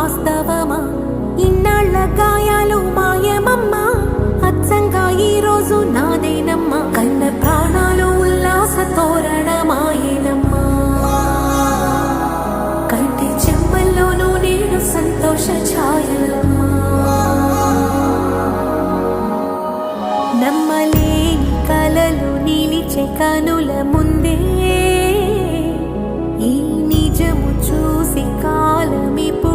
వాస్తవమా? ఇన్నాళ్ళ గాయాలు మాయమమ్మా, అచ్చంగా ఈ రోజు నాదేనమ్మా. కన్న ప్రాణాలు ఉల్లాస తోరణమాయేనమ్మా, కంటి చెమ్మల్లోనూ నేను సంతోష ఛాయలమ్మా. నమ్మలేని కలలు నిలిచే కనుల ముందే ఈ నిజము చూసి కాలమిపు